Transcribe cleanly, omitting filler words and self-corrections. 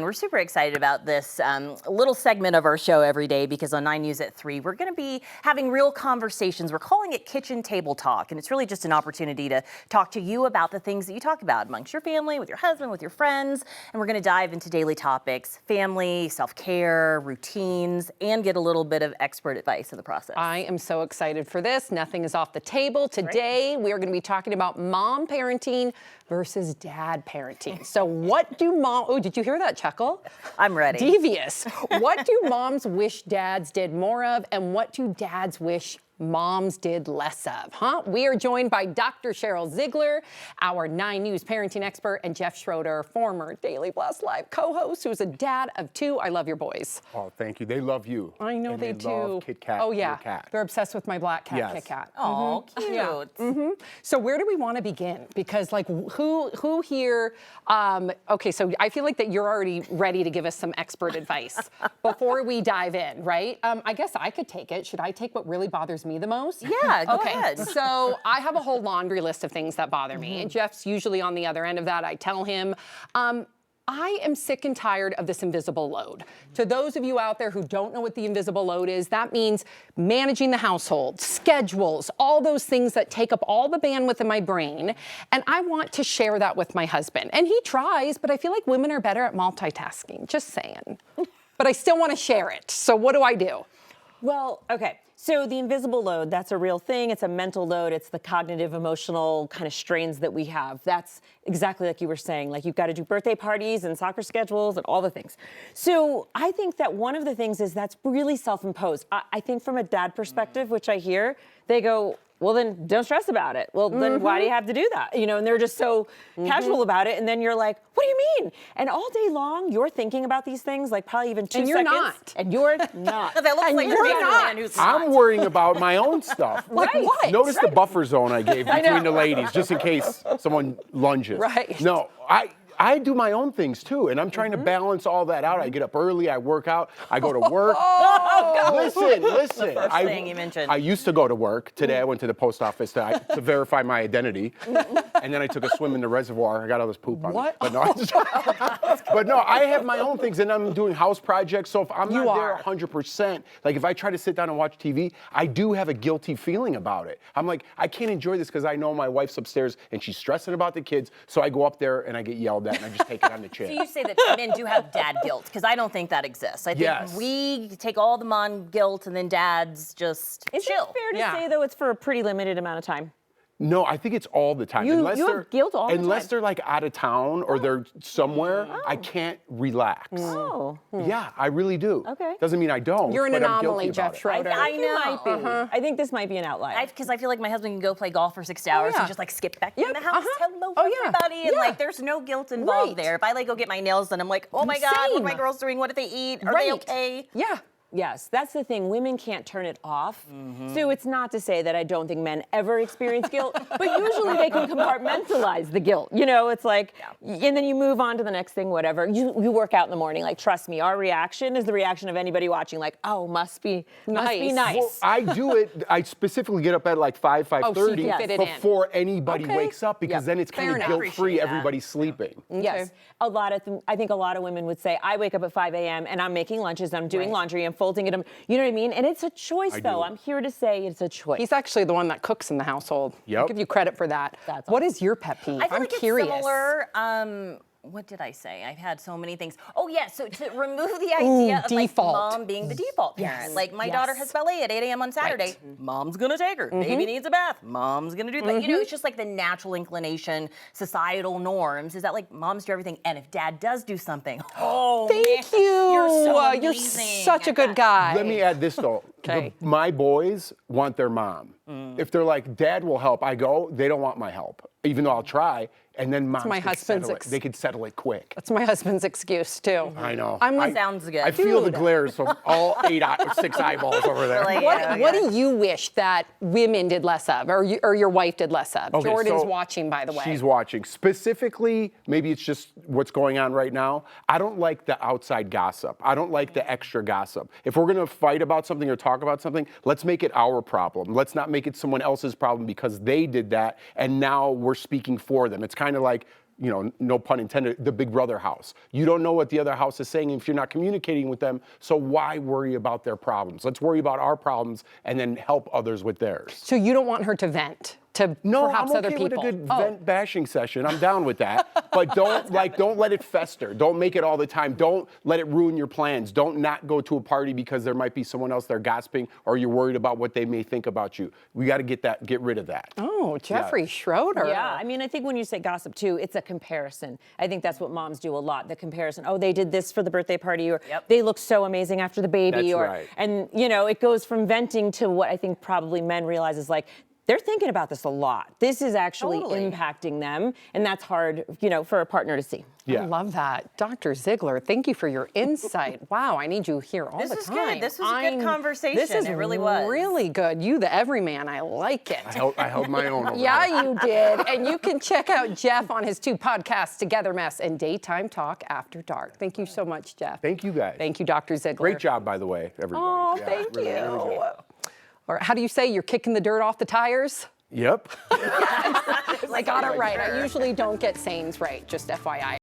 We're super excited about this little segment of our show every day because on 9 News at 3, we're going to be having real conversations. We're calling it Kitchen Table Talk, and it's really just an opportunity to talk to you about the things that you talk about amongst your family, with your husband, with your friends, and we're going to dive into daily topics, family, self-care, routines, and get a little bit of expert advice in the process. I am so excited for this. Nothing is off the table. Today, we are going to be talking about mom parenting versus dad parenting. So what do oh, did you hear that chuckle? I'm ready. Devious. What do moms wish dads did more of, and what do dads wish moms did less of, huh? We are joined by Dr. Sheryl Ziegler, our 9 News parenting expert, and Jeff Schroeder, former Daily Blast Live co-host, who's a dad of 2. I love your boys. Oh, thank you. They love you. I know and they do. Love Kit Kat. Oh, yeah. Your cat. They're obsessed with my black cat, Yes. Kit Kat. Oh, cute. Yeah. So where do we want to begin? Because like who here, okay, so I feel like that you're already ready to give us some expert advice before we dive in, right? I guess I could take it. Should I take what really bothers me the most? Yeah, go ahead. So I have a whole laundry list of things that bother me. And Jeff's usually on the other end of that. I tell him, I am sick and tired of this invisible load. To those of you out there who don't know what the invisible load is, that means managing the household, schedules, all those things that take up all the bandwidth in my brain. And I want to share that with my husband. And he tries, but I feel like women are better at multitasking, just saying. But I still want to share it. So what do I do? Well, okay. So the invisible load, that's a real thing. It's a mental load. It's the cognitive, emotional kind of strains that we have. That's exactly like you were saying. Like you've got to do birthday parties and soccer schedules and all the things. So I think that one of the things is that's really self-imposed. I think from a dad perspective, which I hear, they go, well, then don't stress about it. Well, then why do you have to do that? You know, and they're just so casual about it. And then you're like, what do you mean? And all day long, you're thinking about these things, like probably even 2 seconds. And you're not. And you're not. That looks like you're not. man who's I'm worrying about my own stuff. Like what? Notice the buffer zone I gave between the ladies, just in case someone lunges. Right. No, I do my own things too, and I'm trying to balance all that out. I get up early, I work out, I go to work. Listen. First thing you mentioned. I used to go to work. Today I went to the post office to verify my identity, and then I took a swim in the reservoir. I got all this poop on me. What? But no, I have my own things, and I'm doing house projects. So if I'm not there 100%, like if I try to sit down and watch TV, I do have a guilty feeling about it. I'm like, I can't enjoy this because I know my wife's upstairs and she's stressing about the kids. So I go up there and I get yelled at, and I just take it on the chin. So you say that men do have dad guilt, because I don't think that exists. I think Yes. we take all the mom guilt and then dads just Is chill. it fair to say, though, it's for a pretty limited amount of time? No, I think it's all the time. You have guilt all the unless time. they're like out of town or they're somewhere, I can't relax. Oh. Yeah, I really do. Okay. Doesn't mean I don't. You're an but I'm anomaly, guilty about Jeff it. Schroeder. I know. Might be. I think this might be an outlier. Because I feel like my husband can go play golf for 6 hours yeah. and just like skip back in the house. Hello, Oh, yeah. everybody. And Yeah. like there's no guilt involved Right. there. If I like go get my nails done, I'm like, oh my God, what are my Same. girls doing? What did they eat? Are they okay? Yeah. Yes, that's the thing. Women can't turn it off. So it's not to say that I don't think men ever experience guilt, but usually they can compartmentalize the guilt. You know, it's like, and then you move on to the next thing, whatever. You work out in the morning. Like, trust me, our reaction is the reaction of anybody watching. Like, oh, must be nice. Well, I do it. I specifically get up at like 5:30 you fit it in. before anybody wakes up, because then it's kind Fair of enough. guilt-free. Appreciate that. Everybody's sleeping. Yes, I think a lot of women would say, I wake up at 5 a.m. and I'm making lunches, I'm doing laundry, I'm folding it, you know what I mean? And it's a choice, I though. do. I'm here to say it's a choice. He's actually the one that cooks in the household. Yep. I'll give you credit for that. That's What is your pet peeve? I feel I'm like curious. it's similar. What did I say? I've had so many things. Oh yeah, so to remove the idea of like default. mom being the default parent. Like my daughter has ballet at 8 a.m. on Saturday. Mom's gonna take her. Baby needs a bath. Mom's gonna do that. You know, it's just like the natural inclination, societal norms is that like moms do everything, and if dad does do something, Thank you. You're so You're amazing such a at good that. guy. Let me add this though. Okay. My boys want their mom. If they're like, Dad will help, I go, they don't want my help, even though I'll try. And then moms my could husband's settle it. They could settle it quick. That's my husband's excuse too. I know. I'm like, Sounds good. I feel the glares from all 6 eyeballs over there. Like, what do you wish that women did less of, or your wife did less of? Okay, Jordan's so watching, by the way. She's watching. Specifically, maybe it's just what's going on right now. I don't like the outside gossip. I don't like the extra gossip. If we're going to fight about something or talk about something, let's make it our problem. Let's not make it someone else's problem because they did that and now we're speaking for them. It's kind of like, no pun intended, the big brother house. You don't know what the other house is saying if you're not communicating with them. So why worry about their problems? Let's worry about our problems and then help others with theirs. So you don't want her to vent to perhaps I'm other okay people? with a good vent bashing session. I'm down with that. But don't let it fester. Don't make it all the time. Don't let it ruin your plans. Don't not go to a party because there might be someone else there gossiping or you're worried about what they may think about you. We got to get rid of that. Oh, Jeffrey Schroeder. Yeah, I mean, I think when you say gossip too, it's a comparison. I think that's what moms do a lot, the comparison. Oh, they did this for the birthday party, or they look so amazing after the baby. That's right. And, it goes from venting to what I think probably men realize is like, they're thinking about this a lot. This is actually impacting them, and that's hard, for a partner to see. Yeah. I love that. Dr. Ziegler, thank you for your insight. Wow, I need you here all the time. This is good. This was a good conversation. This is it really was. really good. You, the everyman, I like it. I held my own over Yeah, there. you did. And you can check out Jeff on his 2 podcasts, Together Mess and Daytime Talk After Dark. Thank you so much, Jeff. Thank you, guys. Thank you, Dr. Ziegler. Great job, by the way, everybody. Oh, Yeah, thank really, you. really good. Or how do you say you're kicking the dirt off the tires? Yep. I got it right. I usually don't get sayings right, just FYI.